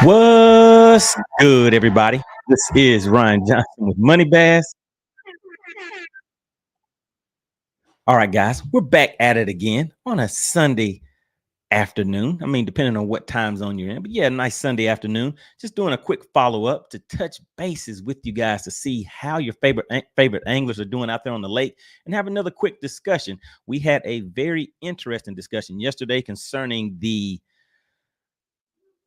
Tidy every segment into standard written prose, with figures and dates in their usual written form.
What's good, everybody? This is Ryan Johnson with MoneyBass. All right, guys, we're back at it again on a Sunday afternoon. I mean, depending on what time zone you're in, but yeah, nice Sunday afternoon. Just doing a quick follow up to touch bases with you guys to see how your favorite anglers are doing out there on the lake, and have another quick discussion. We had a very interesting discussion yesterday concerning the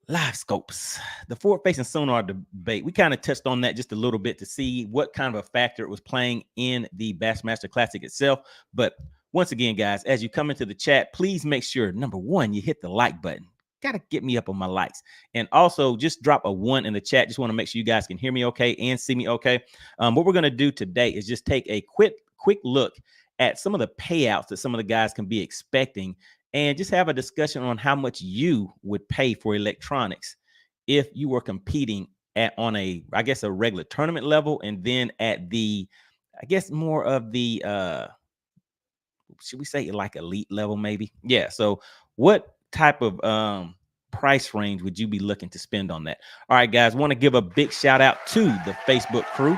live scopes, the forward facing sonar debate. We kind of touched on that just a little bit to see what kind of a factor it was playing in the Bassmaster Classic itself. But once again, guys, as you come into the chat, please make sure, number one, you hit the like button. Got to get me up on my likes. And also just drop a 1 in the chat. Just want to make sure you guys can hear me okay and see me okay. What we're going to do today is just take a quick look at some of the payouts that some of the guys can be expecting, and just have a discussion on how much you would pay for electronics if you were competing on a, I guess, a regular tournament level, and then at the, I guess, more of the, should we say like elite level, maybe? Yeah. So what type of price range would you be looking to spend on that? All right, guys, want to give a big shout out to the Facebook crew.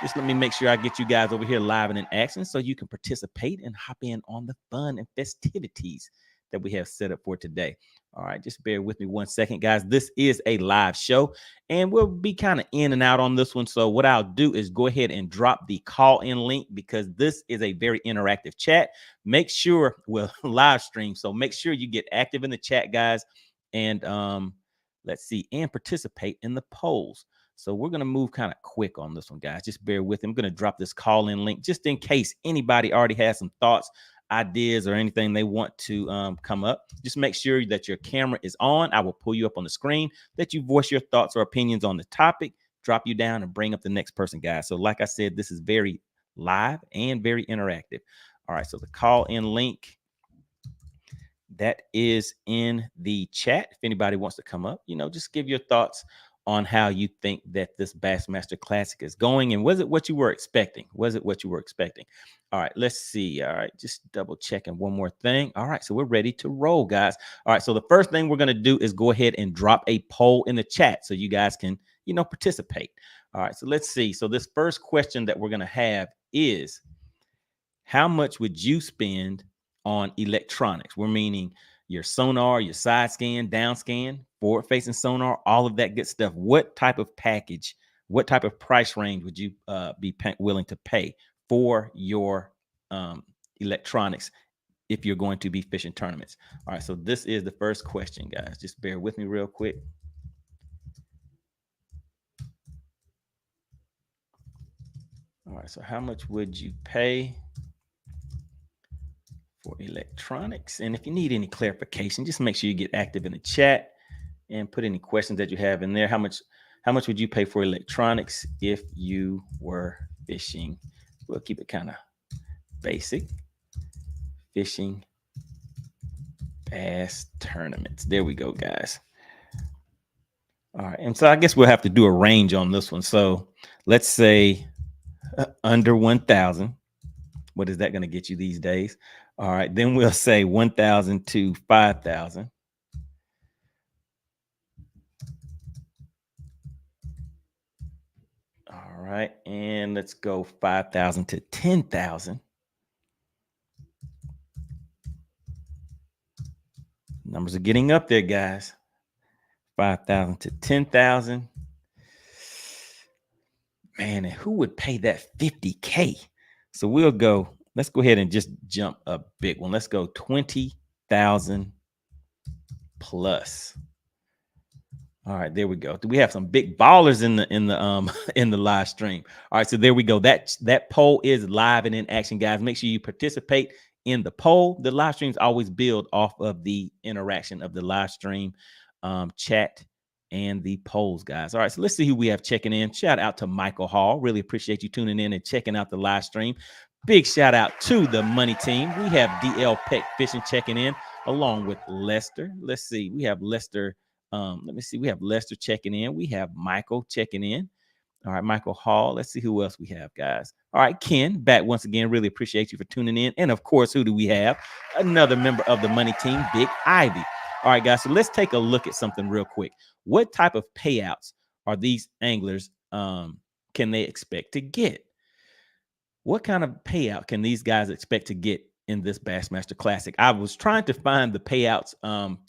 Just let me make sure I get you guys over here live and in action so you can participate and hop in on the fun and festivities that we have set up for today. All right, just bear with me 1 second, guys. This is a live show, and we'll be kind of in and out on this one. So what I'll do is go ahead and drop the call-in link, because this is a very interactive chat. Make sure we'll live stream, so make sure you get active in the chat, guys, and let's see, and participate in the polls. So we're going to move kind of quick on this one, guys. Just bear with me. I'm going to drop this call-in link just in case anybody already has some thoughts, ideas, or anything they want to come up. Just make sure that your camera is on. I will pull you up on the screen, let you voice your thoughts or opinions on the topic, drop you down, and bring up the next person, guys. So like I said, this is very live and very interactive. All right, so the call-in link, that is in the chat. If anybody wants to come up, just give your thoughts on how you think that this Bassmaster Classic is going, and was it what you were expecting? Was it what you were expecting? All right, let's see. All right, just double checking one more thing. All right, so we're ready to roll, guys. All right, so the first thing we're going to do is go ahead and drop a poll in the chat so you guys can, participate. All right, so let's see. So this first question that we're going to have is, how much would you spend on electronics? We're meaning your sonar, your side scan, down scan, forward facing sonar, all of that good stuff. What type of package, what type of price range would you be willing to pay for your electronics if you're going to be fishing tournaments? All right, so this is the first question, guys. Just bear with me real quick. All right, so how much would you pay for electronics? And if you need any clarification, just make sure you get active in the chat and put any questions that you have in there. How much would you pay for electronics if you were fishing? We'll keep it kind of basic. Fishing bass tournaments. There we go, guys. All right, and so I guess we'll have to do a range on this one. So let's say under 1,000. What is that going to get you these days? All right, then we'll say 1,000 to 5,000. All right, and let's go 5,000 to 10,000. Numbers are getting up there, guys. 5,000 to 10,000. Man, and who would pay that 50K? So let's go ahead and just jump a big one. Let's go 20,000 plus. All right, there we go. Do we have some big ballers in the live stream? All right, so there we go. That poll is live and in action, guys. Make sure you participate in the poll. The live streams always build off of the interaction of the live stream, chat, and the polls, guys. All right, so let's see who we have checking in. Shout out to Michael Hall. Really appreciate you tuning in and checking out the live stream. Big shout out to the Money Team. We have DL Peck Fishing checking in along with Lester. Let's see. We have Lester. Let me see. We have Lester checking in. We have Michael checking in. All right, Michael Hall. Let's see who else we have, guys. All right, Ken, back once again. Really appreciate you for tuning in. And of course, who do we have? Another member of the Money Team, Big Ivy. All right, guys, so let's take a look at something real quick. What type of payouts are these anglers can they expect to get? What kind of payout can these guys expect to get in this Bassmaster Classic? I was trying to find the payouts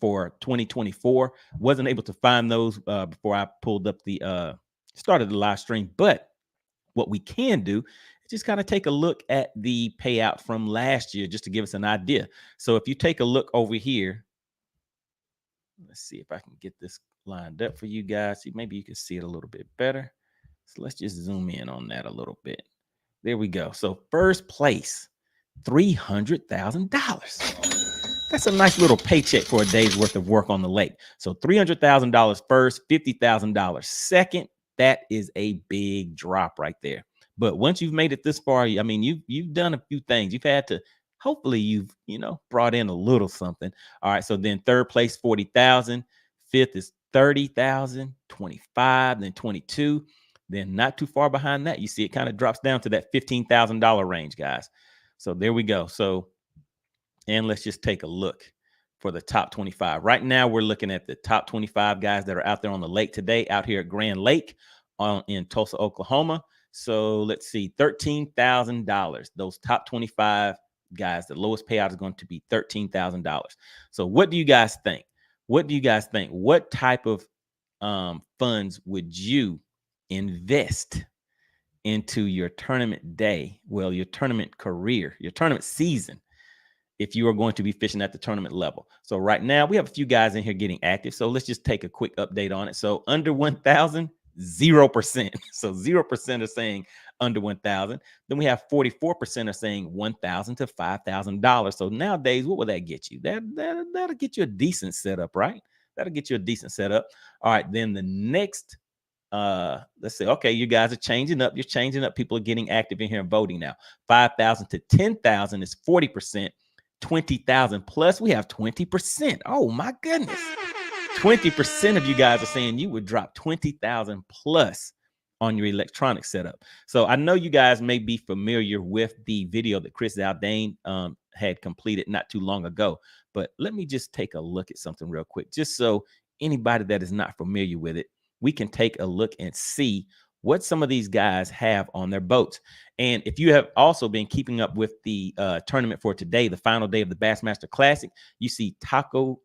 for 2024. Wasn't able to find those before I pulled up the started the live stream. But what we can do is just kind of take a look at the payout from last year just to give us an idea. So if you take a look over here, let's see if I can get this lined up for you guys. See, maybe you can see it a little bit better. So let's just zoom in on that a little bit. There we go. So first place, $300,000. That's a nice little paycheck for a day's worth of work on the lake. So $300,000 first, $50,000 second. That is a big drop right there. But once you've made it this far, I mean, you've done a few things. You've had to, hopefully you've, brought in a little something. All right. So then third place, 40,000. Fifth is 30,000, 25, then 22. Then not too far behind that, you see it kind of drops down to that $15,000 range, guys. So there we go. So, and let's just take a look for the top 25. Right now, we're looking at the top 25 guys that are out there on the lake today, out here at Grand Lake in Tulsa, Oklahoma. So let's see, $13,000. Those top 25 guys, the lowest payout is going to be $13,000. So what do you guys think? What do you guys think? What type of funds would you invest into your tournament day, well, your tournament career, your tournament season, if you are going to be fishing at the tournament level? So right now we have a few guys in here getting active. So let's just take a quick update on it. So under 1,000, 0%. So 0% are saying under 1,000. Then we have 44% are saying $1,000 to $5,000. So nowadays, what will that get you? That'll get you a decent setup, right? That'll get you a decent setup. All right. Then the next, let's say, okay, you guys are changing up. You're changing up. People are getting active in here and voting now. 5,000 to 10,000 is 40%. 20,000 plus, we have 20%. Oh my goodness. 20% of you guys are saying you would drop 20,000 plus on your electronic setup. So I know you guys may be familiar with the video that Chris Zaldane had completed not too long ago, but let me just take a look at something real quick, just so anybody that is not familiar with it, we can take a look and see what some of these guys have on their boats. And if you have also been keeping up with the tournament for today, the final day of the Bassmaster Classic, you see Taku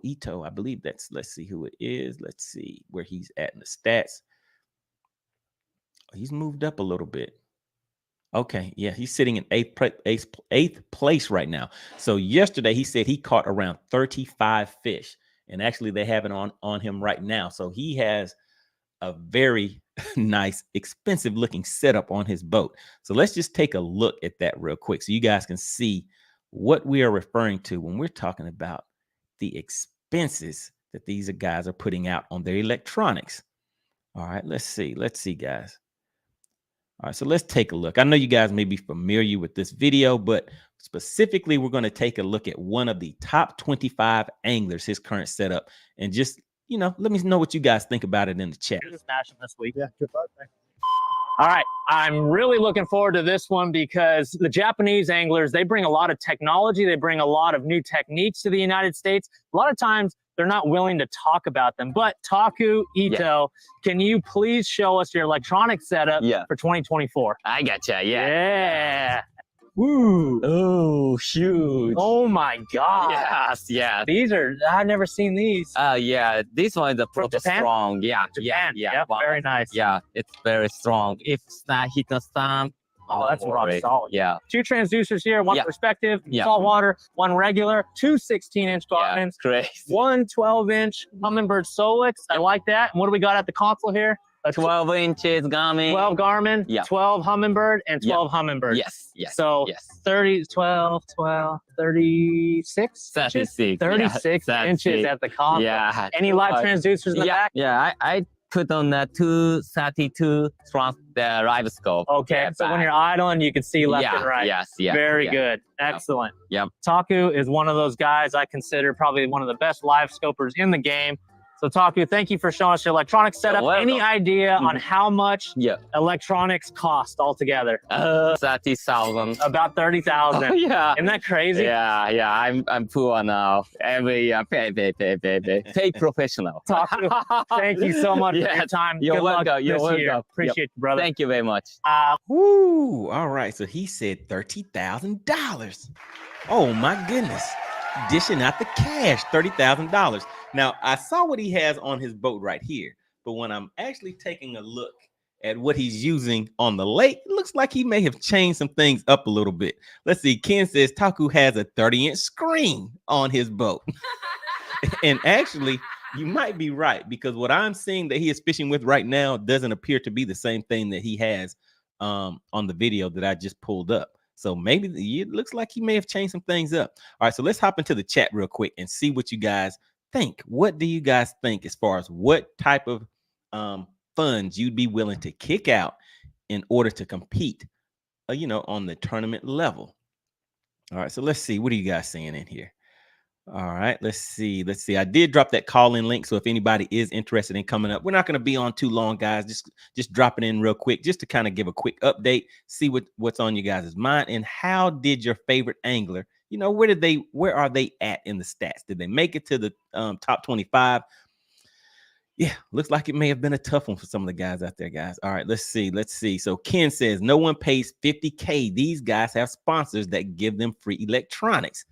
Ito, I believe that's, let's see who it is. Let's see where he's at in the stats. He's moved up a little bit. Okay, yeah, he's sitting in eighth place right now. So yesterday he said he caught around 35 fish, and actually they have it on him right now. So he has a very nice, expensive looking setup on his boat. So let's just take a look at that real quick so you guys can see what we are referring to when we're talking about the expenses that these guys are putting out on their electronics. All right, let's see, guys. All right, so let's take a look. I know you guys may be familiar with this video, but specifically, we're going to take a look at one of the top 25 anglers, his current setup, and just, let me know what you guys think about it in the chat. Smashing this week. Yeah, good luck. All right, I'm really looking forward to this one because the Japanese anglers, they bring a lot of technology. They bring a lot of new techniques to the United States. A lot of times, they're not willing to talk about them. But Taku Ito, can you please show us your electronic setup for 2024? I gotcha. Yeah. Woo. Oh, huge. Oh my God. Yes, yes. These are, I've never seen these. Yeah, this one is a From pretty Japan? strong. Yeah, Japan. yeah. Wow. Very nice. Yeah, it's very strong. If it's not hit the sun, Oh, that's rock solid. Yeah. 2 transducers here, one perspective, saltwater, 1 regular, 2 16-inch Garmin's, great. 1 12-inch Humminbird Solix. I like that. And what do we got at the console here? A 12 inches Garmin. 12 Garmin, 12 Humminbird, and 12 Humminbird. Yes, yes. So 30, 12, 36? 36. 36 inches at the console. Yeah. Any live transducers in the back? Yeah, I put on the 232 from the Livescope. Okay, so when you're idling, you can see left and right. Yes, Very good. Excellent. Yep. Taku is one of those guys I consider probably one of the best live scopers in the game. So Taku, thank you for showing us your electronic setup. Any idea on how much electronics cost altogether? 30,000. About 30,000. Oh, yeah. Isn't that crazy? Yeah. I'm poor now. Every pay professional. Taku, thank you so much for your time. You're Good luck welcome. You're this welcome. year. Appreciate you, brother. Thank you very much. Woo! All right, so he said $30,000. Oh my goodness. Dishing out the cash, $30,000. Now, I saw what he has on his boat right here, but when I'm actually taking a look at what he's using on the lake, it looks like he may have changed some things up a little bit. Let's see. Ken says Taku has a 30-inch screen on his boat. And actually, you might be right, because what I'm seeing that he is fishing with right now doesn't appear to be the same thing that he has on the video that I just pulled up. So maybe it looks like he may have changed some things up. All right, so let's hop into the chat real quick and see what you guys think. What do you guys think as far as what type of funds you'd be willing to kick out in order to compete, on the tournament level? All right, so let's see. What are you guys saying in here? All right, let's see. I did drop that call-in link, so if anybody is interested in coming up, we're not going to be on too long, guys. Just drop it in real quick, just to kind of give a quick update, see what's on you guys' mind, and how did your favorite angler, where are they at in the stats? Did they make it to the top 25? Yeah, looks like it may have been a tough one for some of the guys out there, guys. All right, let's see. So Ken says no one pays $50K. These guys have sponsors that give them free electronics.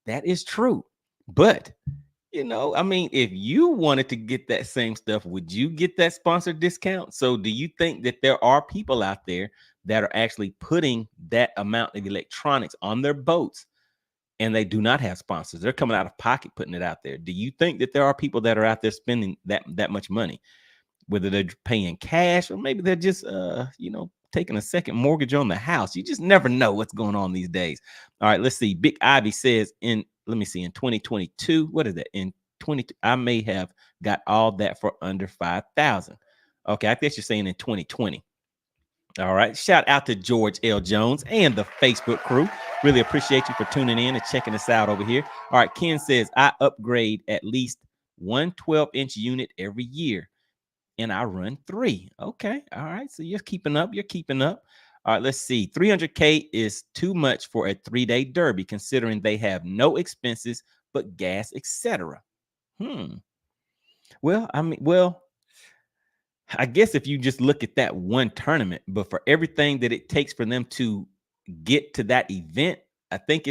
That is true. But, if you wanted to get that same stuff, would you get that sponsor discount? So do you think that there are people out there that are actually putting that amount of electronics on their boats and they do not have sponsors? They're coming out of pocket putting it out there. Do you think that there are people that are out there spending that much money, whether they're paying cash or maybe they're just, taking a second mortgage on the house? You just never know what's going on these days. All right, let's see. Big Ivy says in 2022, what is that? In 22, I may have got all that for under 5,000. Okay, I guess you're saying in 2020. All right, shout out to George L. Jones and the Facebook crew. Really appreciate you for tuning in and checking us out over here. All right, Ken says I upgrade at least one 12-inch unit every year, and I run 3. Okay. All right. So you're keeping up. All right. Let's see. 300K is too much for a 3-day derby, considering they have no expenses but gas, etc. Well, I guess if you just look at that one tournament, but for everything that it takes for them to get to that event, I think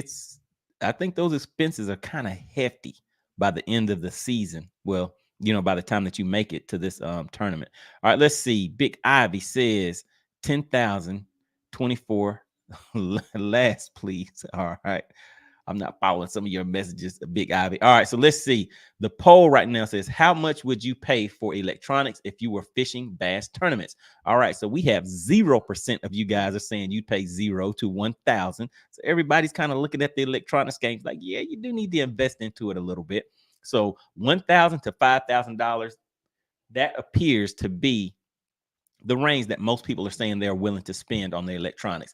those expenses are kind of hefty by the end of the season. Well, by the time that you make it to this tournament. All right, let's see. Big Ivy says 10,000, 24 last, please. All right. I'm not following some of your messages, Big Ivy. All right, so let's see. The poll right now says, how much would you pay for electronics if you were fishing bass tournaments? All right, so we have 0% of you guys are saying you'd pay 0 to 1,000. So everybody's kind of looking at the electronics games like, yeah, you do need to invest into it a little bit. So $1,000 to $5,000, that appears to be the range that most people are saying they're willing to spend on their electronics.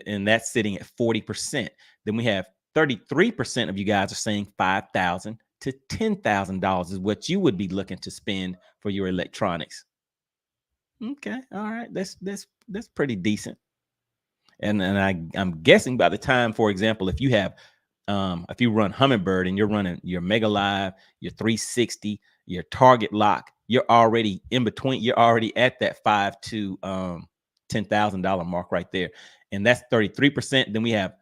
And that's sitting at 40%. Then we have 33% of you guys are saying $5,000 to $10,000 is what you would be looking to spend for your electronics. Okay. All right. That's pretty decent. And I'm guessing by the time, for example, if you have if you run Humminbird and you're running your Mega Live, your 360, your Target Lock, you're already in between. You're already at that $5,000 to $10,000 mark right there. And that's 33%. Then we have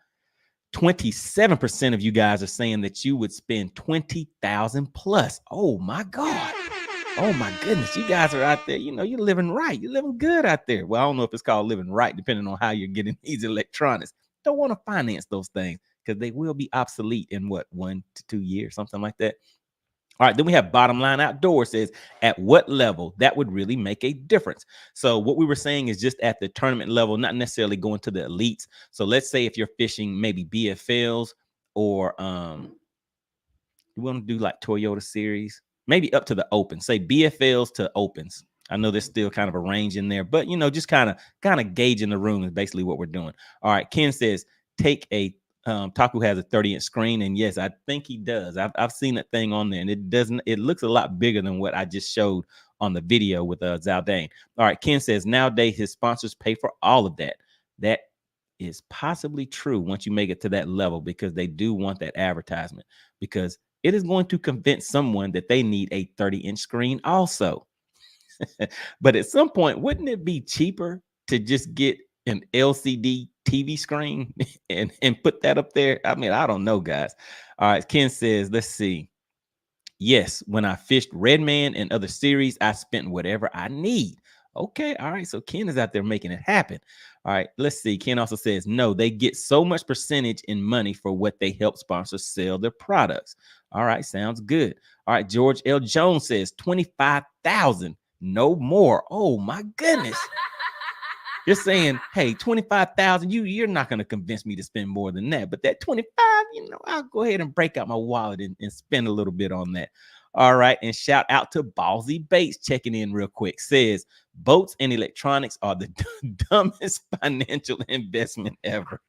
27% of you guys are saying that you would spend 20,000 plus. Oh my God. Oh my goodness. You guys are out there. You're living right. You're living good out there. Well, I don't know if it's called living right, depending on how you're getting these electronics. Don't want to finance those things because they will be obsolete in 1 to 2 years, something like that. All right, then we have Bottom Line Outdoor says, at what level that would really make a difference? So what we were saying is just at the tournament level, not necessarily going to the elites. So let's say if you're fishing maybe BFLs or you want to do like Toyota Series, maybe up to the open, say BFLs to opens. I know there's still kind of a range in there, but just kind of gauging the room is basically what we're doing. All right, Ken says, take a Taku has a 30-inch screen, and yes, I think he does. I've seen that thing on there, and it looks a lot bigger than what I just showed on the video with Zaldane. All right, Ken says nowadays his sponsors pay for all of that. That is possibly true once you make it to that level, because they do want that advertisement, because it is going to convince someone that they need a 30-inch screen also. But at some point, wouldn't it be cheaper to just get an LCD TV screen and put that up there? I mean, I don't know, guys. All right, Ken says, let's see. Yes, when I fished Redman and other series, I spent whatever I need. Okay, all right. So Ken is out there making it happen. All right, let's see. Ken also says, no, they get so much percentage in money for what they help sponsors sell their products. All right, sounds good. All right, George L. Jones says 25,000, no more. Oh my goodness. You're saying, hey, 25,000, you're not going to convince me to spend more than that. But that 25, I'll go ahead and break out my wallet and spend a little bit on that. All right. And shout out to Ballsy Bates checking in real quick. Says boats and electronics are the dumbest financial investment ever.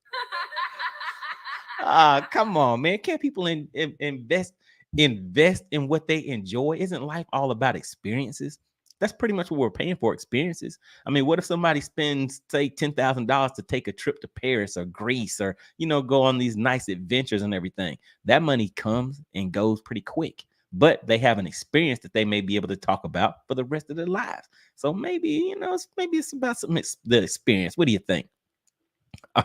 Come on, man. Can't people invest in what they enjoy? Isn't life all about experiences? That's pretty much what we're paying for, experiences. I mean, what if somebody spends, say, $10,000 to take a trip to Paris or Greece, or, go on these nice adventures and everything? That money comes and goes pretty quick, but they have an experience that they may be able to talk about for the rest of their lives. So maybe, it's about the experience. What do you think?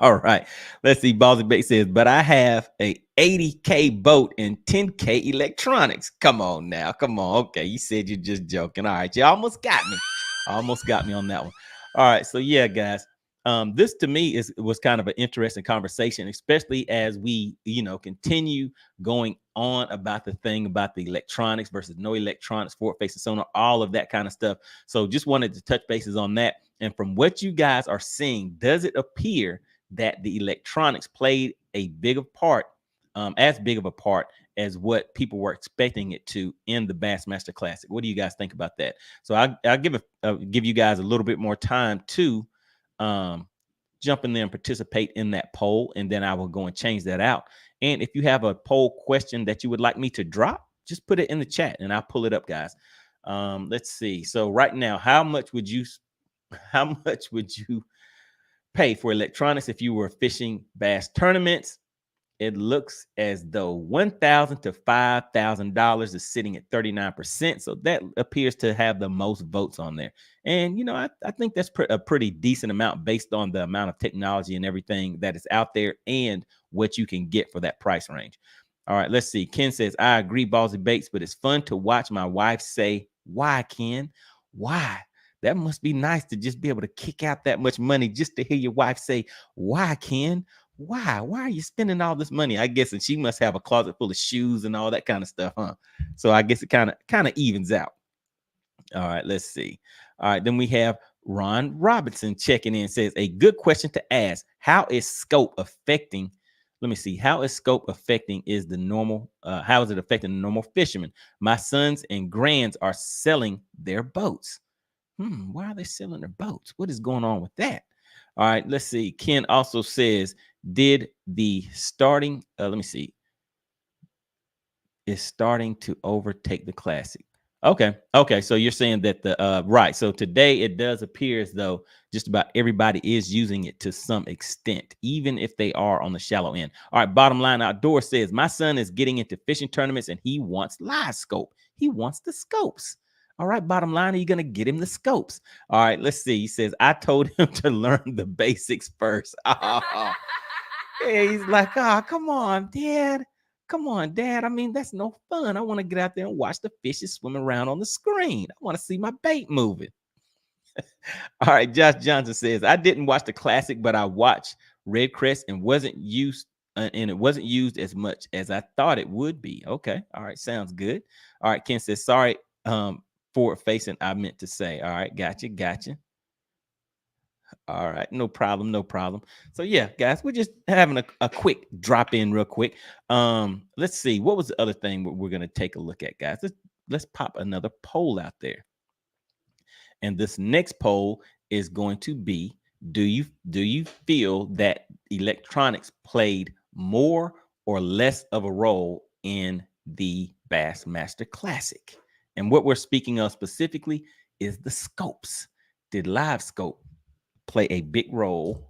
All right, let's see. Ballsy Bait says, but I have a 80K boat and 10K electronics. Come on now. Come on. Okay, you said you're just joking. All right, you almost got me. Almost got me on that one. All right, so yeah, guys. This to me was kind of an interesting conversation, especially as we, continue going on about the thing about the electronics versus no electronics, forward-facing sonar, all of that kind of stuff. So just wanted to touch bases on that. And from what you guys are seeing, does it appear that the electronics played a bigger part, as big of a part as what people were expecting it to in the Bassmaster Classic? What do you guys think about that? So I'll give you guys a little bit more time to jump in there and participate in that poll, and then I will go and change that out. And if you have a poll question that you would like me to drop, just put it in the chat and I'll pull it up, guys. Let's see. So right now, how much would you pay for electronics if you were fishing bass tournaments? It looks as though $1,000 to $5,000 is sitting at 39%. So that appears to have the most votes on there. And, I think that's a pretty decent amount based on the amount of technology and everything that is out there and what you can get for that price range. All right, let's see. Ken says, I agree, Ballsy Bates, but it's fun to watch my wife say, why, Ken? Why? That must be nice to just be able to kick out that much money just to hear your wife say, why, Ken? Why are you spending all this money? I guess, and she must have a closet full of shoes and all that kind of stuff, huh? So I guess it kind of evens out. All right, let's see. All right, then we have Ron Robinson checking in, says, a good question to ask. How is scope affecting? Let me see. How is scope affecting is the normal? How is it affecting the normal fisherman? My sons and grands are selling their boats. Why are they selling their boats? What is going on with that? All right, let's see. Ken also says, did the starting, let me see, is starting to overtake the Classic. Okay. So you're saying that the, right. So today it does appear as though just about everybody is using it to some extent, even if they are on the shallow end. All right. Bottom Line Outdoor says, my son is getting into fishing tournaments and he wants Livescope. He wants the scopes. All right, Bottom Line, are you going to get him the scopes? All right, let's see. He says, I told him to learn the basics first. Oh. Yeah, he's like, come on, Dad. Come on, Dad. I mean, that's no fun. I want to get out there and watch the fishes swim around on the screen. I want to see my bait moving. All right, Josh Johnson says, I didn't watch the Classic, but I watched Red Crest and it wasn't used as much as I thought it would be. Okay. All right, sounds good. All right, Ken says, sorry, forward facing, I meant to say. All right, gotcha. All right, no problem. So yeah, guys, we're just having a quick drop in real quick. Let's see, what was the other thing we're going to take a look at, guys? Let's pop another poll out there. And this next poll is going to be, do you feel that electronics played more or less of a role in the Bassmaster Classic. And what we're speaking of specifically is the scopes. Did Livescope play a big role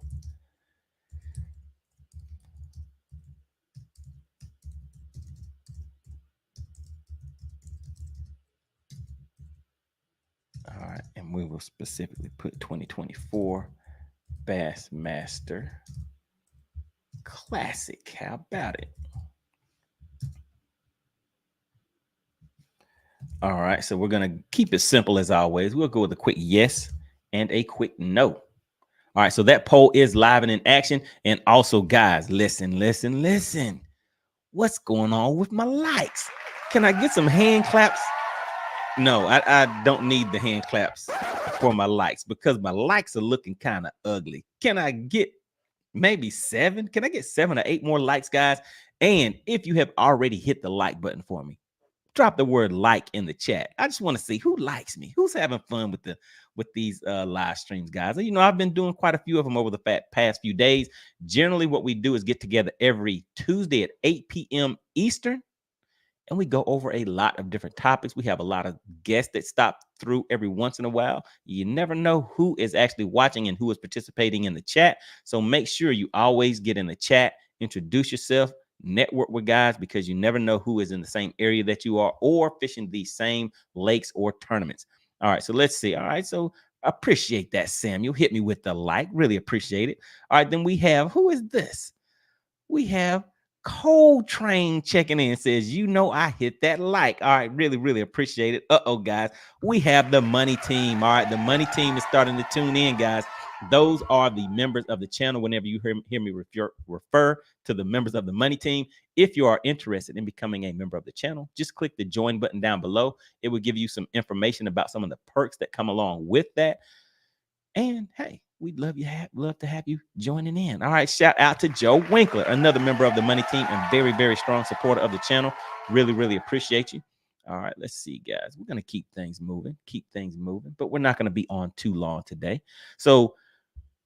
all right, and we will specifically put 2024 Bassmaster Classic. How about it? All right, so we're going to keep it simple as always. We'll go with a quick yes and a quick no. All right, so that poll is live and in action. And also, guys, listen. What's going on with my likes? Can I get some hand claps? No, I don't need the hand claps for my likes because my likes are looking kind of ugly. Can I get maybe 7? Can I get 7 or 8 more likes, guys? And if you have already hit the like button for me, drop the word like in the chat. I just want to see who likes me, who's having fun with these live streams, guys. You know, I've been doing quite a few of them over the past few days. Generally, what we do is get together every Tuesday at 8 p.m. Eastern, and we go over a lot of different topics. We have a lot of guests that stop through every once in a while. You never know who is actually watching and who is participating in the chat. So make sure you always get in the chat, introduce yourself, network with guys, because you never know who is in the same area that you are or fishing these same lakes or tournaments. All right, so let's see. All right, so appreciate that, Samuel. Hit me with the like. Really appreciate it. All right, then we have, who is this? We have Cold Train checking in, says, you know, I hit that like. All right, really appreciate it. Uh-oh, guys, we have the Money Team. All right, the Money Team is starting to tune in, guys. Those are the members of the channel. Whenever you hear me refer to the members of the Money Team, if you are interested in becoming a member of the channel, just click the join button down below. It will give you some information about some of the perks that come along with that. And hey, we'd love to have you joining in. All right, shout out to Joe Winkler, another member of the Money Team and very strong supporter of the channel. Really appreciate you. All right, let's see, guys. We're going to keep things moving, but we're not going to be on too long today. So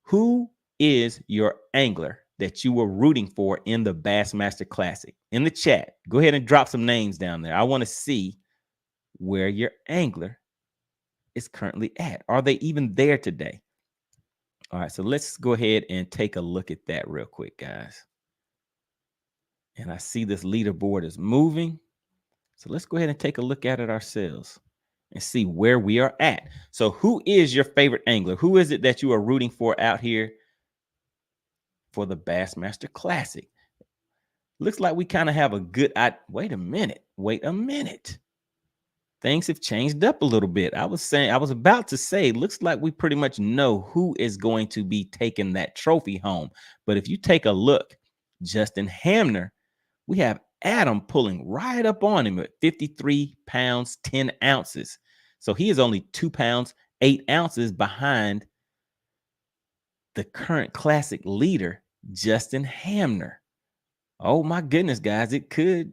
who is your angler that you were rooting for in the Bassmaster Classic? In the chat, go ahead and drop some names down there. I want to see where your angler is currently at. Are they even there today? All right, so let's go ahead and take a look at that real quick, guys. And I see this leaderboard is moving. So let's go ahead and take a look at it ourselves and see where we are at. So who is your favorite angler? Who is it that you are rooting for out here for the Bassmaster Classic? Looks like we kind of have a good wait a minute. Things have changed up a little bit. I was about to say, looks like we pretty much know who is going to be taking that trophy home. But if you take a look, Justin Hamner, we have Adam pulling right up on him at 53 pounds, 10 ounces. So he is only 2 pounds, 8 ounces behind the current classic leader, Justin Hamner. Oh my goodness, guys, it could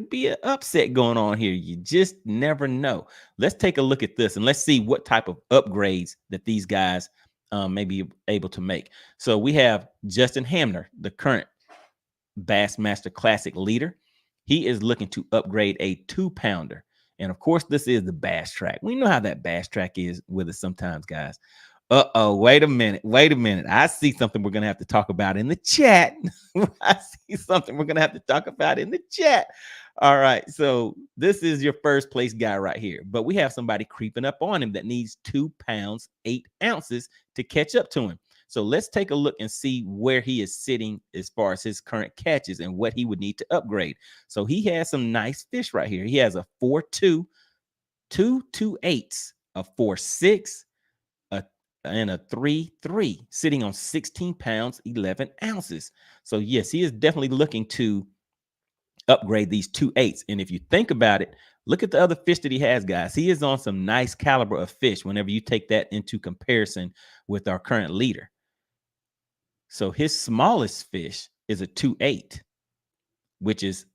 be an upset going on here. You just never know. Let's take a look at this and let's see what type of upgrades that these guys may be able to make. So we have Justin Hamner, the current Bassmaster Classic leader. He is looking to upgrade a 2-pounder. And of course, this is the Bass Track. We know how that Bass Track is with us sometimes, guys. Uh-oh, wait a minute. I see something we're going to have to talk about in the chat. All right, so this is your first place guy right here. But we have somebody creeping up on him that needs 2 pounds, 8 ounces to catch up to him. So let's take a look and see where he is sitting as far as his current catches and what he would need to upgrade. So he has some nice fish right here. He has a 4.2, 2 2/8, a 4.6, and a 3.3 sitting on 16 pounds, 11 ounces. So yes, he is definitely looking to upgrade these 2.8s. And if you think about it, look at the other fish that he has, guys. He is on some nice caliber of fish whenever you take that into comparison with our current leader. So his smallest fish is a 2.8, which is,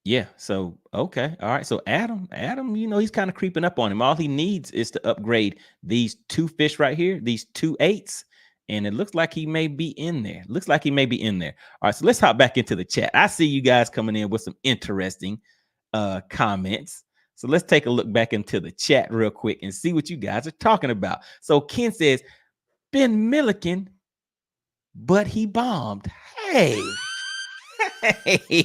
yeah. So, okay. All right. So Adam, you know, he's kind of creeping up on him. All he needs is to upgrade these 2 fish right here, these 2.8s, And it looks like he may be in there. Looks like he may be in there. All right, so let's hop back into the chat. I see you guys coming in with some interesting comments. So let's take a look back into the chat real quick and see what you guys are talking about. So Ken says, Ben Milliken, but he bombed. Hey, hey,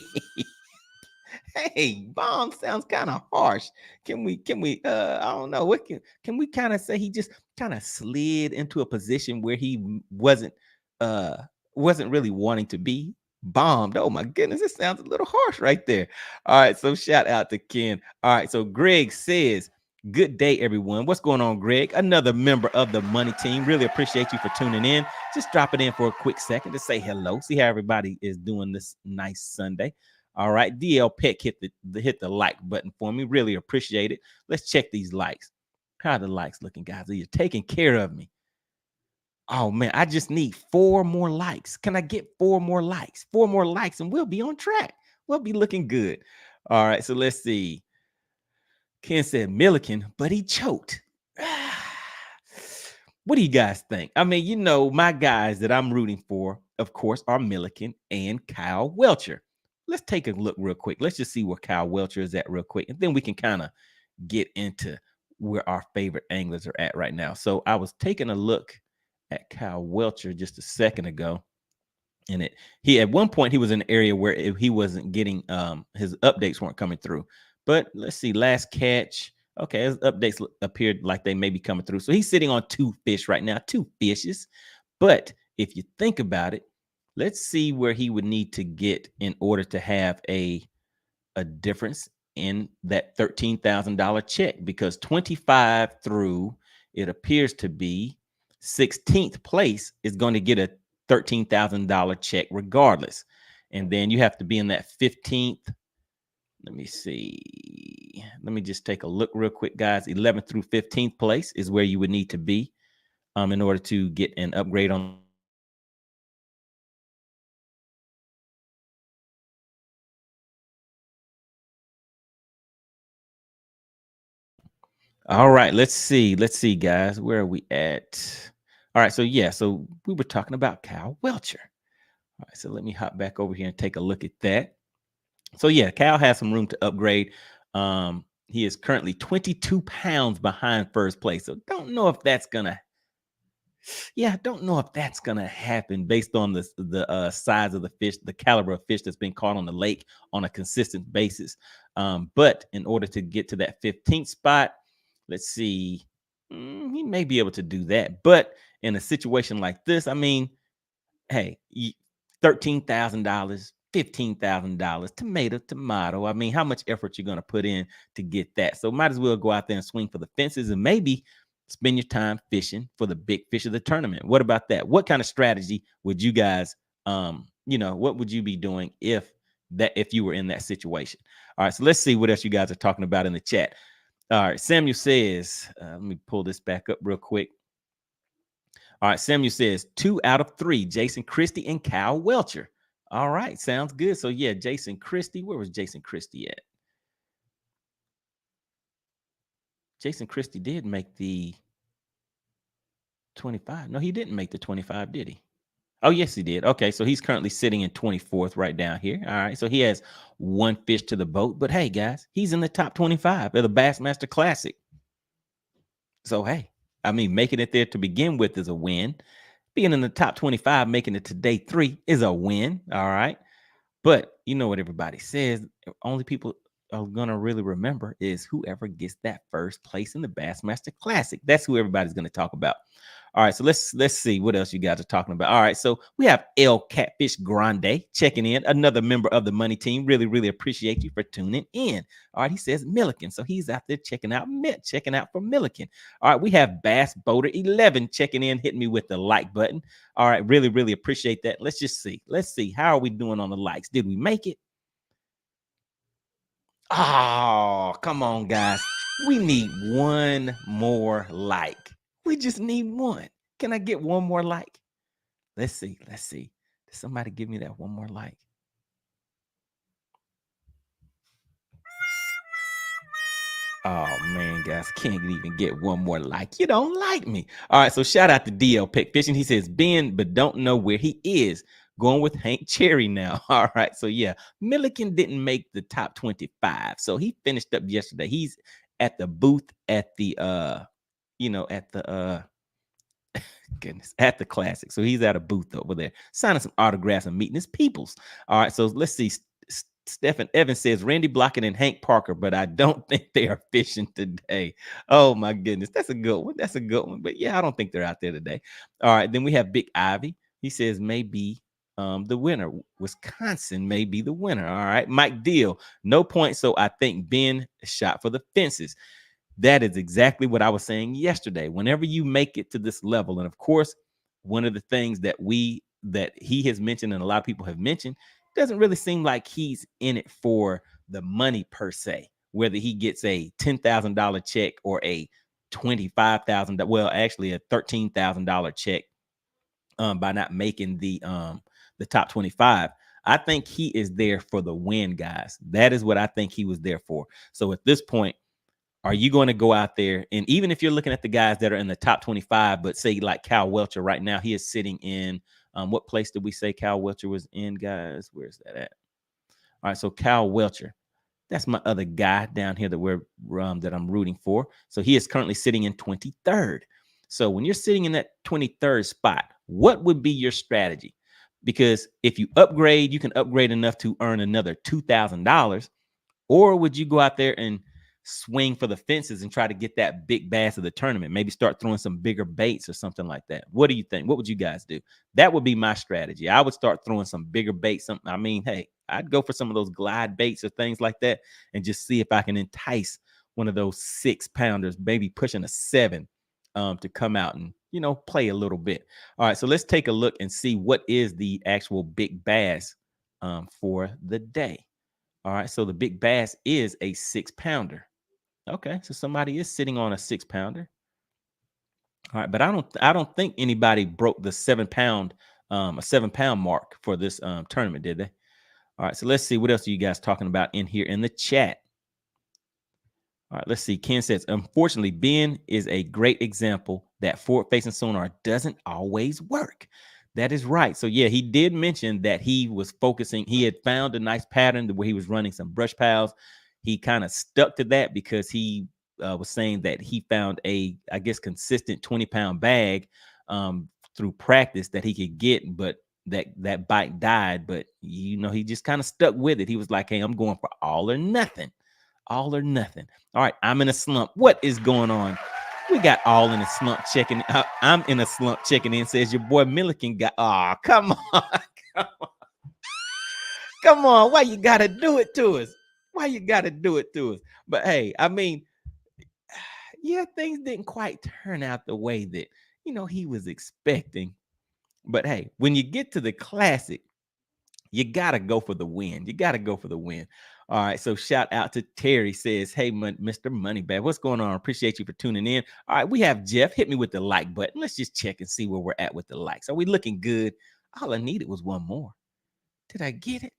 hey, bomb sounds kind of harsh. Can we, I don't know, what can we kind of say he just kind of slid into a position where he wasn't really wanting to be bombed? Oh my goodness, it sounds a little harsh right there. All right, so shout out to Ken. All right, so Greg says, good day, everyone. What's going on, Greg? Another member of the Money Team. Really appreciate you for tuning in. Just drop it in for a quick second to say hello, see how everybody is doing this nice Sunday. All right, DL Peck hit the like button for me. Really appreciate it. Let's check these likes. How are the likes looking, guys? Are you taking care of me? Oh man, I just need 4 more likes. Can I get 4 more likes? 4 more likes, and we'll be on track. We'll be looking good. All right, so let's see. Ken said Milliken, but he choked. What do you guys think? I mean, you know, my guys that I'm rooting for, of course, are Milliken and Kyle Welcher. Let's take a look real quick. Let's just see where Kyle Welcher is at real quick, and then we can kind of get into where our favorite anglers are at right now. So I was taking a look at Kyle Welcher just a second ago, and he at one point he was in an area where he wasn't getting his updates weren't coming through. But let's see, last catch. Okay, his updates appeared like they may be coming through. So he's sitting on 2 fish right now, 2 fishes. But if you think about it, let's see where he would need to get in order to have a difference in that $13,000 check, because 25 through, it appears to be 16th place is going to get a $13,000 check regardless. And then you have to be in that 15th. Let me see. Let me just take a look real quick, guys. 11th through 15th place is where you would need to be in order to get an upgrade on. All right, let's see, guys. Where are we at? All right, so yeah, so we were talking about Kyle Welcher. All right, so let me hop back over here and take a look at that. So yeah, Kyle has some room to upgrade. He is currently 22 pounds behind first place. So don't know if that's gonna, don't know if that's gonna happen based on the size of the fish, the caliber of fish that's been caught on the lake on a consistent basis. But in order to get to that 15th spot, let's see, he may be able to do that. But in a situation like this, I mean, hey, $13,000, $15,000, tomato. I mean, how much effort you're going to put in to get that? So might as well go out there and swing for the fences and maybe spend your time fishing for the big fish of the tournament. What about that? What kind of strategy would you guys, what would you be doing if you were in that situation? All right, so let's see what else you guys are talking about in the chat. All right, Samuel says, let me pull this back up real quick. All right, Samuel says 2 out of 3, Jason Christie and Kyle Welcher. All right, sounds good. So yeah, Jason Christie, where was Jason Christie at? Jason Christie did make the 25. No, he didn't make the 25, did he? Oh, yes, he did. Okay, so he's currently sitting in 24th right down here. All right, so he has 1 fish to the boat. But hey, guys, he's in the top 25 of the Bassmaster Classic. So hey, I mean, making it there to begin with is a win. Being in the top 25, making it to day 3 is a win. All right. But you know what everybody says, only people are going to really remember is whoever gets that first place in the Bassmaster Classic. That's who everybody's going to talk about. All right, so let's see what else you guys are talking about. All right, so we have El Catfish Grande checking in, another member of the Money Team. Really, really appreciate you for tuning in. All right, he says Milliken, so he's out there checking out for Milliken. All right, we have Bass Boater 11 checking in, hitting me with the like button. All right, really, really appreciate that. Let's just see. Let's see. How are we doing on the likes? Did we make it? Oh, come on, guys. We need 1 more like. We just need 1. Can I get 1 more like? Let's see. Let's see. Did somebody give me that 1 more like? Oh man, guys, can't even get one more like. You don't like me. All right, so shout out to DL Pick Fishing. He says Ben, but don't know where he is. Going with Hank Cherry now. All right, so yeah, Milliken didn't make the top 25, so he finished up yesterday. He's at the booth at the at the goodness, at the Classic. So he's at a booth over there, signing some autographs and meeting his peoples. All right, so let's see. Stephen Evans says Randy Blockett and Hank Parker, but I don't think they are fishing today. Oh my goodness, that's a good one. That's a good one. But yeah, I don't think they're out there today. All right, then we have Big Ivy. He says maybe the winner. Wisconsin may be the winner. All right, Mike Deal, no point. So I think Ben shot for the fences. That is exactly what I was saying yesterday. Whenever you make it to this level, and of course, one of the things that he has mentioned and a lot of people have mentioned, doesn't really seem like he's in it for the money per se, whether he gets a $10,000 check or a $25,000, well, actually a $13,000 check by not making the top 25. I think he is there for the win, guys. That is what I think he was there for. So at this point, are you going to go out there? And even if you're looking at the guys that are in the top 25, but say like Cal Welcher right now, he is sitting in what place did we say Cal Welcher was in, guys? Where's that at? All right, so Cal Welcher, that's my other guy down here that I'm rooting for. So he is currently sitting in 23rd. So when you're sitting in that 23rd spot, what would be your strategy? Because if you upgrade, you can upgrade enough to earn another $2,000, or would you go out there and swing for the fences and try to get that big bass of the tournament? Maybe start throwing some bigger baits or something like that. What do you think? What would you guys do? That would be my strategy. I would start throwing some bigger baits. I mean, hey, I'd go for some of those glide baits or things like that and just see if I can entice one of those 6-pounders, maybe pushing a 7, to come out and, play a little bit. All right, so let's take a look and see what is the actual big bass for the day. All right, so the big bass is a 6-pounder. Okay, so somebody is sitting on a 6-pounder. All right, but I don't think anybody broke the 7-pound, a 7-pound mark for this tournament, did they? All right, so let's see what else are you guys talking about in here in the chat. All right, let's see. Ken says, unfortunately, Ben is a great example that forward-facing sonar doesn't always work. That is right. So yeah, he did mention that he was focusing. He had found a nice pattern where he was running some brush piles. He kind of stuck to that because he was saying that he found I guess, consistent 20-pound bag through practice that he could get, but that bite died. But he just kind of stuck with it. He was like, hey, I'm going for all or nothing. All or nothing. All right, I'm in a slump. What is going on? We got all in a slump checking. I'm in a slump checking in. Says your boy Milliken got. Oh, come on, come on. Why you gotta do it to us? Why you gotta do it to us? But hey, I mean, yeah, things didn't quite turn out the way that he was expecting. But hey, when you get to the Classic, you gotta go for the win. You gotta go for the win. All right. So shout out to Terry. Says, hey, Mr. MoneyBass, what's going on? Appreciate you for tuning in. All right, we have Jeff. Hit me with the like button. Let's just check and see where we're at with the likes. Are we looking good? All I needed was one more. Did I get it?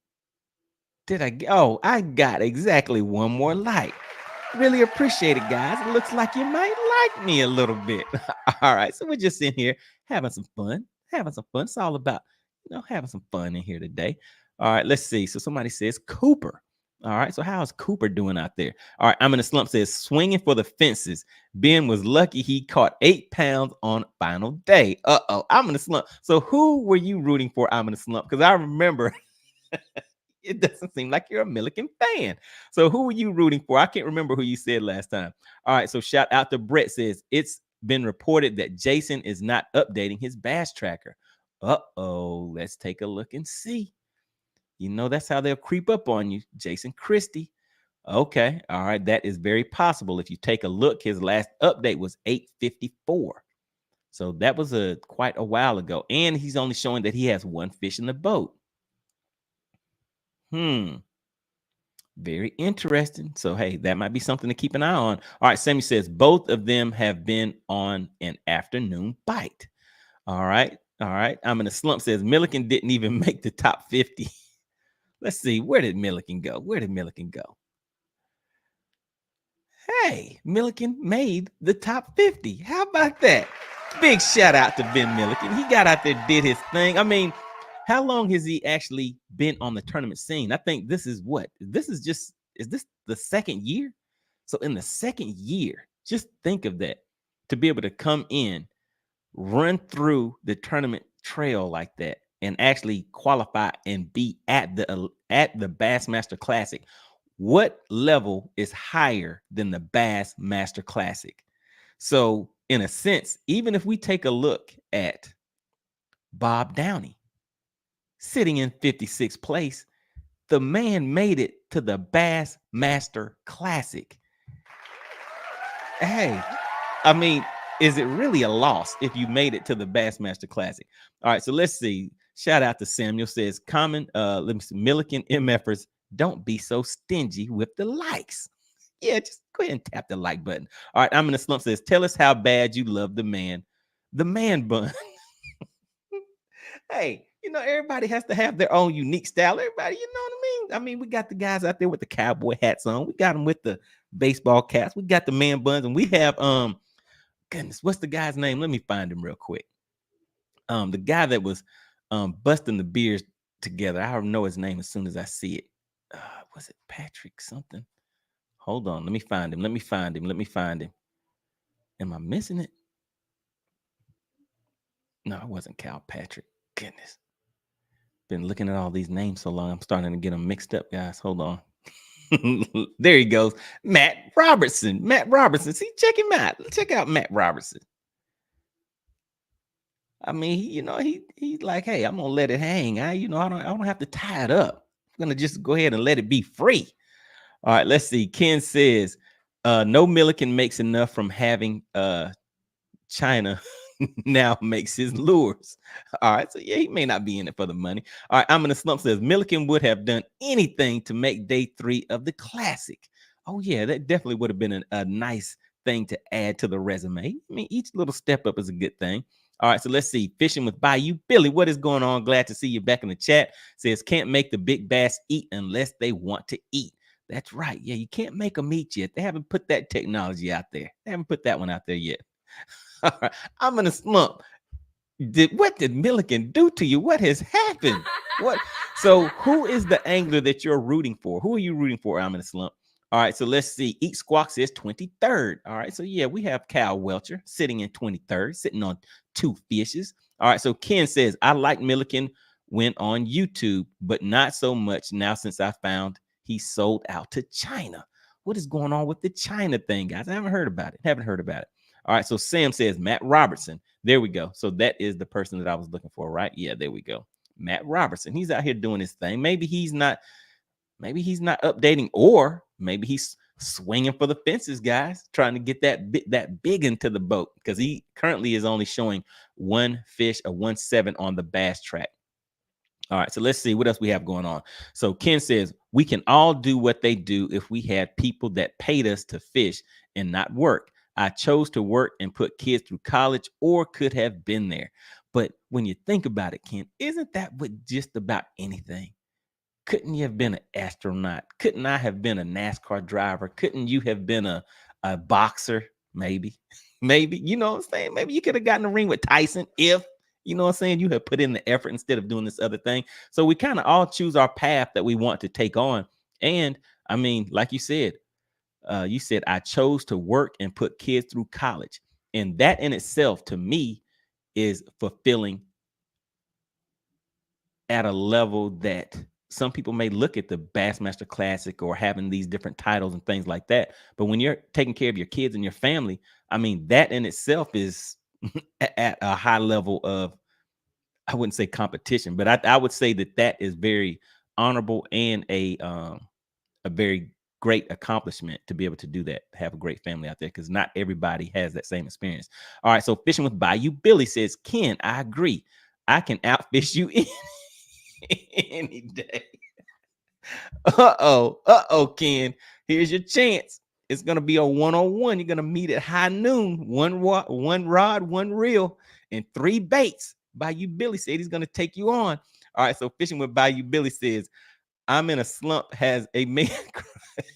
Oh, I got exactly one more like. Really appreciate it, guys. It looks like you might like me a little bit. All right. So we're just in here having some fun. It's all about having some fun in here today. All right, let's see. So somebody says Cooper. All right, so how's Cooper doing out there? All right, I'm in a slump. Says swinging for the fences. Ben was lucky he caught 8 pounds on final day. I'm in a slump. So who were you rooting for? I'm in a slump because I remember it doesn't seem like you're a Milliken fan. So who were you rooting for? I can't remember who you said last time. All right, so shout out to Brett. Says it's been reported that Jason is not updating his bass tracker. Let's take a look and see. That's how they'll creep up on you, Jason Christie. Okay, all right, that is very possible. If you take a look, his last update was 8:54. So that was quite a while ago. And he's only showing that he has one fish in the boat. Very interesting. So, hey, that might be something to keep an eye on. All right, Sammy says both of them have been on an afternoon bite. All right. I'm in a slump. Says Milliken didn't even make the top 50. Let's see. Where did Milliken go? Hey, Milliken made the top 50. How about that? Big shout out to Ben Milliken. He got out there, did his thing. I mean, how long has he actually been on the tournament scene? I think this is what? Is this the second year? So in the second year, just think of that. To be able to come in, run through the tournament trail like that, and actually qualify and be at the Bassmaster Classic. What level is higher than the Bassmaster Classic? So, in a sense, even if we take a look at Bob Downey sitting in 56th place, the man made it to the Bassmaster Classic. Hey, I mean, is it really a loss if you made it to the Bassmaster Classic? All right, so let's see. Shout out to Samuel, says, let me see, Milliken MFers, don't be so stingy with the likes. Yeah, just go ahead and tap the like button. All right, I'm in the slump, says, tell us how bad you love the man bun. Hey, everybody has to have their own unique style. Everybody, you know what I mean? I mean, we got the guys out there with the cowboy hats on. We got them with the baseball caps. We got the man buns, and we have goodness, what's the guy's name? Let me find him real quick. The guy that was busting the beers together. I don't know his name as soon as I see it. Was it Patrick something? Hold on, let me find him. Let me find him. Am I missing it? No, it wasn't Cal Patrick. Goodness. Been looking at all these names so long, I'm starting to get them mixed up, guys. Hold on. There he goes. Matt Robertson. See, check him out. Check out Matt Robertson. I mean, he's like, hey, I'm gonna let it hang. I don't have to tie it up. I'm gonna just go ahead and let it be free. All right, let's see. Ken says, no Milliken makes enough from having China now makes his lures. All right, so yeah, he may not be in it for the money. All right, I'm in the slump, says Milliken would have done anything to make day 3 of the Classic. Oh yeah, that definitely would have been a nice thing to add to the resume. I mean, each little step up is a good thing. All right, so let's see. Fishing with Bayou Billy, what is going on? Glad to see you back in the chat. Says can't make the big bass eat unless they want to eat. That's right. Yeah, you can't make them eat yet. They haven't put that technology out there. They haven't put that one out there yet. All right, I'm in a slump. What did Milliken do to you? What has happened? What? So who is the angler that you're rooting for? Who are you rooting for? I'm in a slump. All right, so let's see. Eat Squawk says 23rd. All right, so yeah, we have Cal Welcher sitting in 23rd, sitting on 2 fishes. All right, so Ken says, I like Milliken went on YouTube, but not so much now since I found he sold out to China. What is going on with the China thing, guys? I haven't heard about it. All right, so Sam says Matt Robertson. There we go. So that is the person that I was looking for, right? Yeah, there we go. Matt Robertson. He's out here doing his thing. Maybe he's not updating, or maybe he's swinging for the fences, guys, trying to get that big into the boat, because he currently is only showing 1 fish, a 1.7 on the bass track. All right, so let's see what else we have going on. So Ken says, we can all do what they do if we had people that paid us to fish and not work. I chose to work and put kids through college, or could have been there. But when you think about it, Ken, isn't that with just about anything? Couldn't you have been an astronaut? Couldn't I have been a NASCAR driver? Couldn't you have been a boxer? Maybe, you know what I'm saying? Maybe you could have gotten a ring with Tyson if, you know what I'm saying, you have put in the effort instead of doing this other thing. So we kind of all choose our path that we want to take on. And I mean, like you said, I chose to work and put kids through college. And that in itself, to me, is fulfilling at a level that some people may look at the Bassmaster Classic or having these different titles and things like that. But when you're taking care of your kids and your family, I mean, that in itself is at a high level of, I wouldn't say competition, but I would say that is very honorable and a very great accomplishment to be able to do that, have a great family out there, because not everybody has that same experience. All right, so Fishing with Bayou Billy says, Ken, I agree. I can outfish you any day. Uh-oh, Ken. Here's your chance. It's going to be a 1-on-1. You're going to meet at high noon. One rod, one reel, and 3 baits. Bayou Billy said he's going to take you on. All right, so Fishing with Bayou Billy says, I'm in a slump, has a man crush.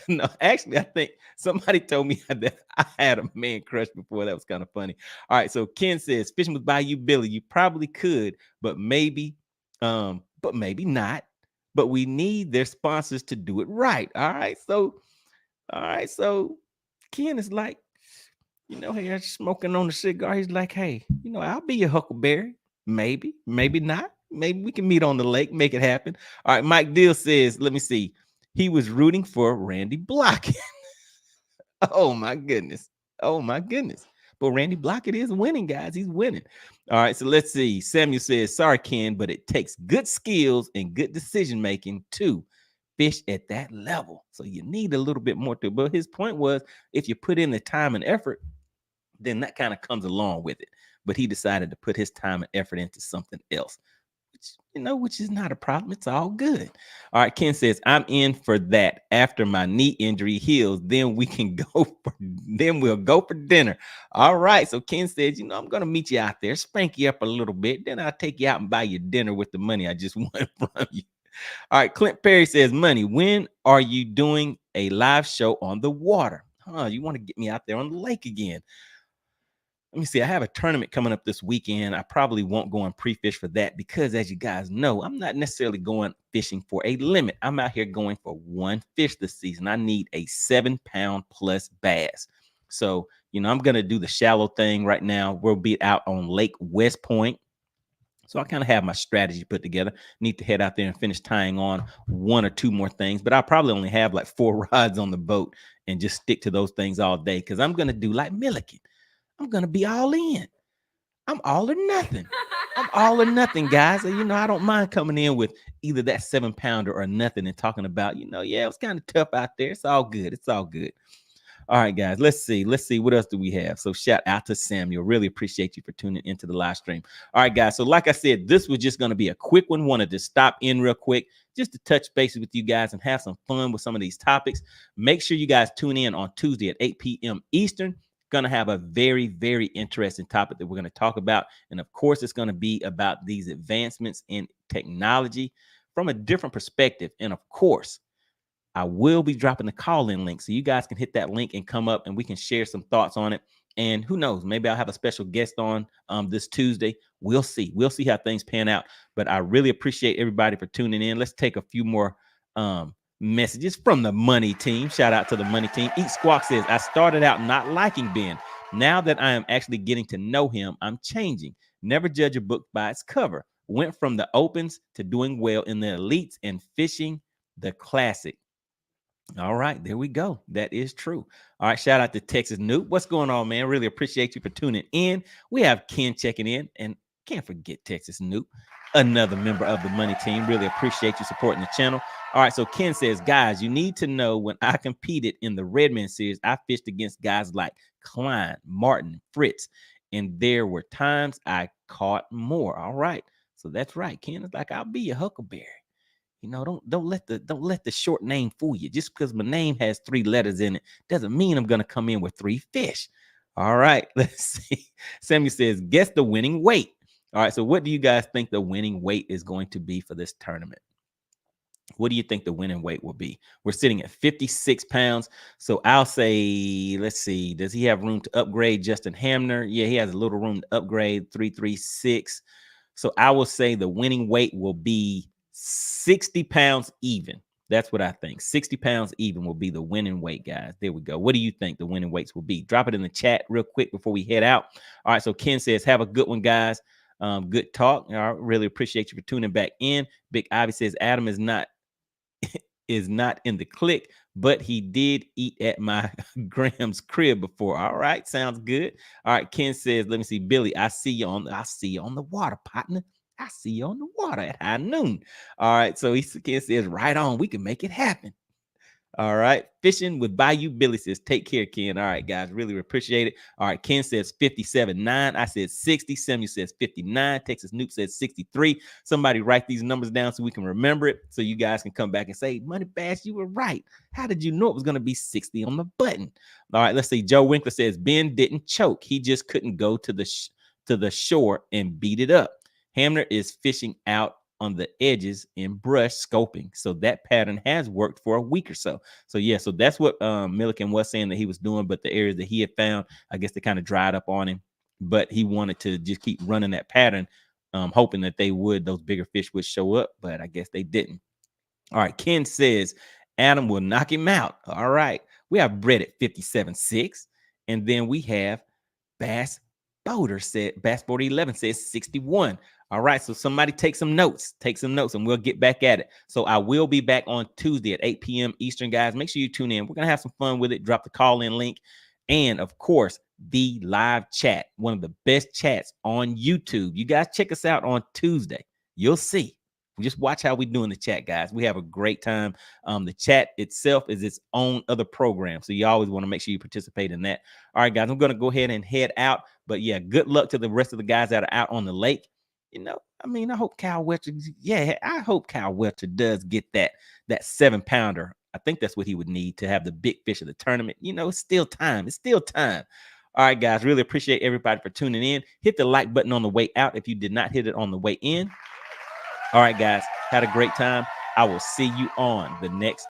No, actually, I think somebody told me that I had a man crush before. That was kind of funny. All right, so Ken says fishing with Bayou Billy, you probably could, but maybe not. But we need their sponsors to do it right. All right, so Ken is like, hey, smoking on the cigar. He's like, hey, I'll be your huckleberry. Maybe, maybe not. Maybe we can meet on the lake, make it happen. All right, Mike Deal says, let me see. He was rooting for Randy Block. Oh my goodness. Oh my goodness. But Randy Blockett is winning, guys. He's winning. All right, so let's see. Samuel says, sorry, Ken, but it takes good skills and good decision making to fish at that level. So you need a little bit more to it. But his point was, if you put in the time and effort, then that kind of comes along with it. But he decided to put his time and effort into something else, which is not a problem. It's all good. All right, Ken says, I'm in for that. After my knee injury heals, then we'll go for dinner. All right. So Ken says, I'm gonna meet you out there, spank you up a little bit, then I'll take you out and buy you dinner with the money I just won from you. All right, Clint Perry says, Money, when are you doing a live show on the water? You want to get me out there on the lake again? Let me see. I have a tournament coming up this weekend. I probably won't go on pre-fish for that because, as you guys know, I'm not necessarily going fishing for a limit. I'm out here going for one fish this season. I need a 7-pound plus bass. So, I'm going to do the shallow thing right now. We'll be out on Lake West Point. So I kind of have my strategy put together. Need to head out there and finish tying on one or two more things. But I'll probably only have like 4 rods on the boat and just stick to those things all day because I'm going to do like Milliken. I'm going to be all in. I'm all or nothing. I'm all or nothing, guys. And, I don't mind coming in with either that 7-pounder or nothing and talking about, yeah, it was kind of tough out there. It's all good. It's all good. All right, guys, let's see. What else do we have? So shout out to Samuel. Really appreciate you for tuning into the live stream. All right, guys. So like I said, this was just going to be a quick one. Wanted to stop in real quick just to touch bases with you guys and have some fun with some of these topics. Make sure you guys tune in on Tuesday at 8 p.m. Eastern. Going to have a very, very interesting topic that we're going to talk about. And of course, it's going to be about these advancements in technology from a different perspective. And of course, I will be dropping the call-in link so you guys can hit that link and come up and we can share some thoughts on it. And who knows, maybe I'll have a special guest on this Tuesday. We'll see. We'll see how things pan out. But I really appreciate everybody for tuning in. Let's take a few more messages from the Money Team. Shout out to the Money Team. Eat Squawk says, I started out not liking Ben. Now that I am actually getting to know him, I'm changing. Never judge a book by its cover. Went from the opens to doing well in the elites and fishing the classic. All right, there we go. That is true. All right, shout out to Texas Noob. What's going on, man? Really appreciate you for tuning in. We have Ken checking in, and can't forget Texas Noob, another member of the Money Team. Really appreciate you supporting the channel. All right, so Ken says, guys, you need to know when I competed in the Redman series, I fished against guys like Klein, Martin, Fritz, and there were times I caught more. All right, so that's right. Ken is like, I'll be your huckleberry. Don't let the short name fool you. Just because my name has 3 letters in it doesn't mean I'm gonna come in with 3 fish. All right, let's see. Sammy says, guess the winning weight. All right, so what do you guys think the winning weight is going to be for this tournament? What do you think the winning weight will be? We're sitting at 56 pounds. So I'll say, let's see, does he have room to upgrade Justin Hamner? Yeah, he has a little room to upgrade 336. So I will say the winning weight will be 60 pounds even. That's what I think. 60 pounds even will be the winning weight, guys. There we go. What do you think the winning weights will be? Drop it in the chat real quick before we head out. All right, so Ken says, have a good one, guys. Good talk. I really appreciate you for tuning back in. Big Ivy says, Adam is not in the click, but he did eat at my Graham's crib before. All right, sounds good. All right, Ken says, let me see, Billy, I see you on the water, partner. I see you on the water at high noon. All right, so Ken says, right on, we can make it happen. All right, fishing with Bayou Billy says, take care, Ken. All right, guys, really appreciate it. All right, Ken says 57.9. I said 60. Samuel says 59. Texas Noob says 63. Somebody write these numbers down so we can remember it, so you guys can come back and say, MoneyBass, you were right. How did you know it was going to be 60 on the button? All right, let's see. Joe Winkler says Ben didn't choke. He just couldn't go to the shore and beat it up. Hamner is fishing out on the edges in brush scoping. So that pattern has worked for a week or so. So yeah, so that's what Milliken was saying that he was doing, but the areas that he had found, I guess they kind of dried up on him, but he wanted to just keep running that pattern, hoping that those bigger fish would show up, but I guess they didn't. All right, Ken says Adam will knock him out. All right, we have Brett at 57.6, and then we have Bass Boulder 11 says 61. All right, so somebody take some notes, and we'll get back at it. So I will be back on Tuesday at 8 p.m. Eastern, guys. Make sure you tune in. We're gonna have some fun with it. Drop the call-in link, and of course, the live chat, one of the best chats on YouTube. You guys check us out on Tuesday. You'll see. Just watch how we do in the chat, guys. We have a great time. The chat itself is its own other program, so you always want to make sure you participate in that. All right, guys, I'm going to go ahead and head out. But yeah, good luck to the rest of the guys that are out on the lake. You know, I mean, I hope Kyle Welcher, I hope Kyle Welcher does get that 7-pounder. I think that's what he would need to have the big fish of the tournament. You know, it's still time. It's still time. All right, guys, really appreciate everybody for tuning in. Hit the like button on the way out if you did not hit it on the way in. All right, guys, had a great time. I will see you on the next